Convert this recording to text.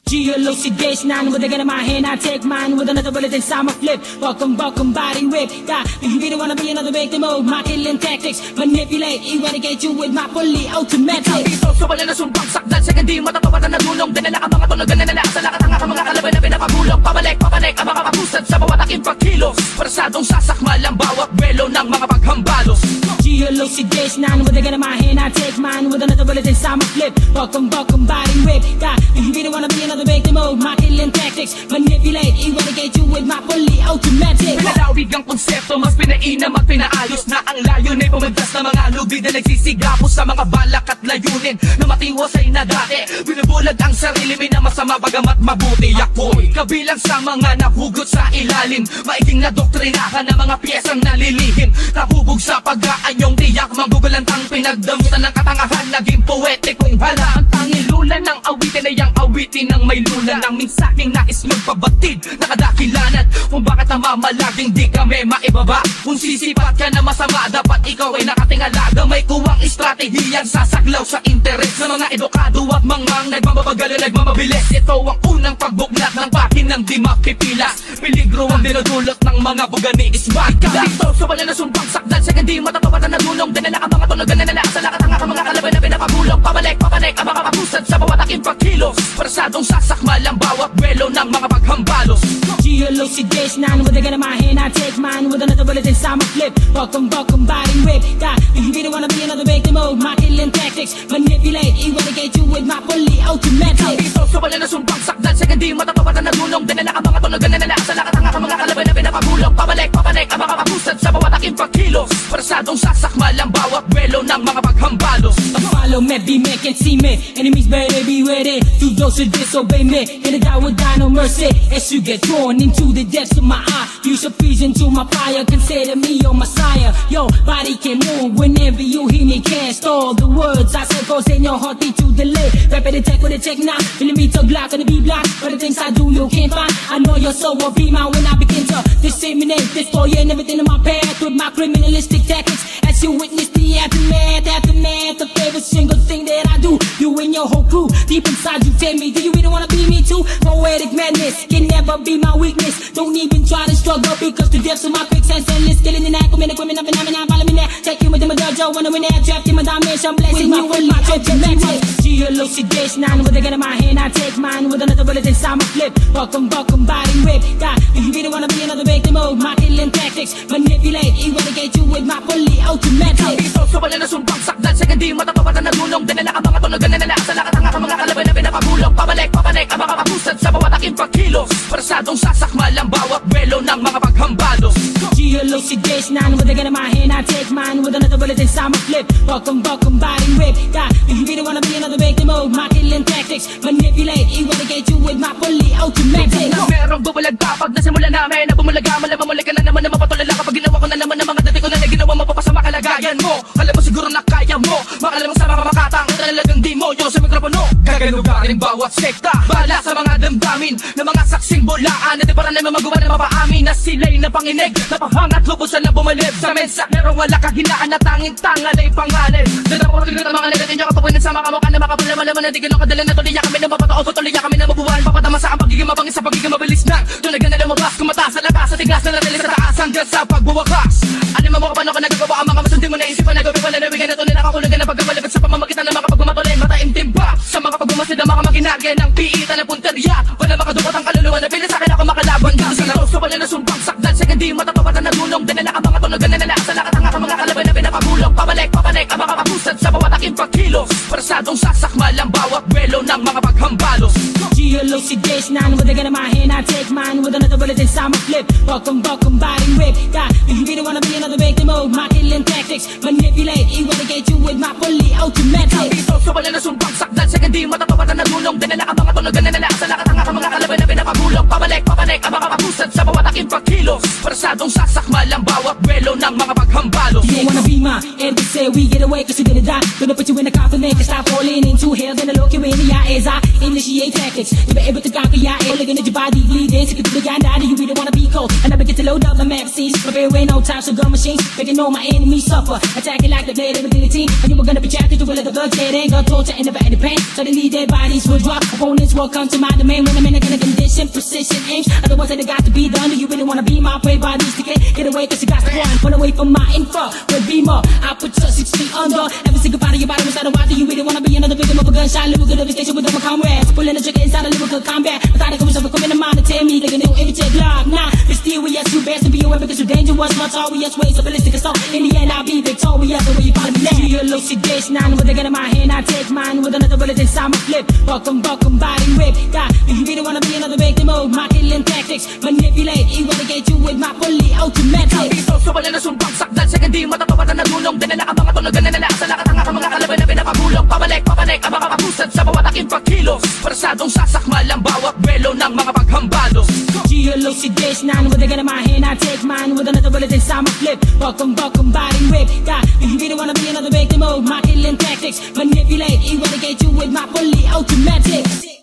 G-L-O-C-Dash-9 with a gun in my hand, I take mine with another bullet inside my flip. Welcome, body whip. God, you really wanna be another victim of my killing tactics? Manipulate, eradicate you with my fully automatic. Ito sa wala na sumbang sakdal sa hindi matatawaran na gulong. Dinala ka mga tunog na nalaasa lakat ang mga kalaban na pinapagulong. Pabalik, ang mga kapusad sa bawat aking pagkilos. Parasadong sasakmal ang bawat belo ng mga paghambalos. G-L-O-C-Dash-9 with a gun in my hand, I take mine with another bullet inside my flip. Welcome, body whip. God, you really wanna be another victim of my killing tactics? Manipulate, eradicate you with my fully automatic. Pinalawig ang konsepto, mas pinainam at pinaayos na ang layon ay pumuntas na mga lubi na nagsisigapo sa mga balak at layunin na matiwasay na dati. Binubulag ang sarili, minamasama bagamat mabuti ako'y kabilang sa mga nahugot sa ilalim. Maiging na doktrinahan ng mga piyesang nalilihim. Nahubog sa pag-aanyong tiyak, magugulantang pinagdamutan ng katangahan. Naging poetikong hala ang tangilula ng awitin ay ang awitin ng may lula ng minsaking nais magpabatid. Nakadakilanan kung bakit namamalaging di kami maibaba. Kung sisipat ka na masama, dapat ikaw ay nakatingalaga. May kuwang estratehiyang sasaglaw sa interes ng mga edukado at mga nagmamabagalo, nagmamabilis. Ito ang unang pagbuklat ng pakinang di mapipilas. Peligro ang dinudulot ng mga buga ni Isbay. Dito sa wala na sumbang sakdal sa hindi matatawaran na gulong. Dinala ka mga tunog na nalaasa lakat ang mga kalaban na pinapagulong. Pabalik, ang mga kapusad sa bawat aking pagkilos. Parasadong sasakmal ang bawat belo ng mga paghambalos. G-L-O-C-Dash-9 with a gun in my hand, I take mine with another bullet inside my flip. Welcome, body whip. God, you really wanna be another victim of my killing tactics? Manipulate, eradicate you with my fully automatic. Dito sa wala na sumbang sakdal sa hindi matatawaran na gulong. Dinala ka mga tunog na nalaasa lakat ang mga kalaban na pinapagulong. Pabalik, ang mga kapusad sa bawat aking pagkilos. Parasadong sasakmal ang bawat belo ng mga paghambalos. Follow me, be man, can't see me. Enemies better be ready. Too close to disobey me. Gonna die without no mercy. As you get drawn into the depths of my eye, you should freeze into my fire. Consider me your messiah. Your body can move whenever you hear me. Can't stall the words I say, cause in your heartbeat to delay. Rapid attack with a check now. Feeling me to block on the B-block. But the things I do you can't find. I know your soul will be mine when I begin to disseminate, destroy and everything in my path with my criminalistic tactics. As you witness the aftermath of every single thing that I do. You and your whole crew, deep inside you tell me, do you really wanna be me too? Poetic madness can never be my weakness. Don't even try to struggle because the depths of my quicksand's endless. Killing in that, committing criminal phenomenon, follow me there. Take you within my dojo, wanna win that, trapped in my dimension, blessing you with my automatic. G-L-O-C-Dash-9 with a gun in my hand, I take mine with another bullet inside my flip. Welcome, body whip. God, you really wanna be another victim of my killing tactics? Manipulate, eradicate you with my fully automatic. Dito sa wala na sumbang sakdal sa hindi matatawaran na gulong. Dinala ka mga tunog na nalaasa lakat ang mga kalaban na pinapagulong. Pabalik, ang mga kapusad sa bawat aking pagkilos. Parasadong sasakmal ang bawat belo ng mga paghambalos. G-L-O-C-Dash-9 with a gun in my hand, I take mine with another bullet inside my flip. Welcome, body whip. God, you really wanna be another victim of my killing tactics? Manipulate, eradicate you with my fully automatic. Merong bubulag kapag nasimula namin na bumulaga, malamamuli ka na naman na mapatulala kapag ginawa ko na naman ng mga dati ko na ginawa mapapasama kalagayan mo. Alam mo siguro na kaya mo, makalam mo sa mga makatang talagang di mo yung sa mikropono. Gagalugarin bawat sekta, bala sa mga damdamin ng mga saksing bulaan. At para naman magawa na mapaamin na sila'y napanginig, napahangat lubusan na bumalib sa mensak. Pero wala kahinaan na tanging tangan ay pangalan. Dadapapatigil ng mga negatin nyo kapapunin sa mga kamukha na makapalaman na di ganun kadalan na tuloy kami na mapatao, tuloy kami na mabuwan. Papatama sa ang pagiging mabangis sa pagiging mabilis na tunagan na lumabas, kumataas sa lakas sa tigas na narilis sa taas hanggang sa pagbuwakas. Alam mo kung paano ka nagagawa ang mga masundin mo na isipan na gawin pala na bigyan na tunay nakakulugan na pagkamalagad sa pamamagitan ng mga pagmamatuloy. Mataimtim ba sa mga pagbumasid ng mga maginagyan ng piitan na punteriya? Wala makadukot ang kaluluwa na bilis sa akin ako makalaban ka. Sa laro, so wala na sumbang sakdal sa hindi matatawaran na gulong. Dinala ka mga tunog na nalaasa lakat ang mga kalaban na pinapagulong. Pabalik, ang mga kapusad sa bawat aking pagkilos. Parasadong sasakmal ang bawat belo ng mga paghambalos. G-L-O-C-Dash-9 with a gun in my hand, I take mine with another bullet inside my flip. Welcome, body whip. God, you really wanna be another victim of my killing tactics? Manipulate, eradicate you with my fully automatic. Dito sa wala na sumbang sakdal sa hindi matatawaran na gulong. Dinala ka mga tunog na nalaasa lakat ang mga kalaban na pinapagulong. Pabalik, ang mga kapusad sa bawat aking pagkilos. Parasadong sasakmal ang bawat belo ng mga paghambalos. paghambalos. You wanna be my enemy, say we get away cause you're gonna die. Gonna put you in a coffin, make you stop falling into hell. Then I look you in the eye as I initiate tactics to be able to conquer your air. Looking at your body bleeding, sick of the guy now. Do you really wanna be cold? I never get to load up the magazines. Prepare way no time, so gun machines. Making all my enemies suffer. Attacking like the blade of a guillotine. And you were gonna be trapped into the bloodshed. Ain't got torture and never any pain. Suddenly dead bodies will drop. Opponents will come to my domain when I'm in a kind of condition. Precision aims are the ones that got to be done. Do you really wanna be my prey? Bodies decay. Get away cause you got to run away from my info. With Beamer, I put you 6 feet under. Every single part of your body was out of water. You really wanna be another victim of a gunshot? Lyrical devastation with my comrades. Pulling the trigger inside a lyrical combat. Methodical myself, come in the mind and tell me. Like a new imitate live. Nah, mysterious, you best to be aware because you're dangerous. Notorious ways of ballistic assault. In the end, I'll be victorious. The way you follow me now. You elucidation, nine with a gun in my hand. I take mine with another bullet inside my flip. Buckum, body whip. God, if you really wanna be another victim of my killing tactics, manipulate, eradicate you with my fully automatic. Kapito, so wala na sumbang sakdal sa hindi matatawa na nagulong. Dinala ka mga tunog na nala sa lakat ang aking mga kalaban na pinapagulong. Pabalik, ang mga kapusad sa bawat aking pagkilos. Parasadong sasakmal ang bawat belo ng mga paghambalos. Geolocation, nine with a gun in my hand. I take mine with another bullet inside my flip. Buckum, body whip. God, if you really wanna be another victim of my killing tactics, manipulate, eradicate you with my fully automatic.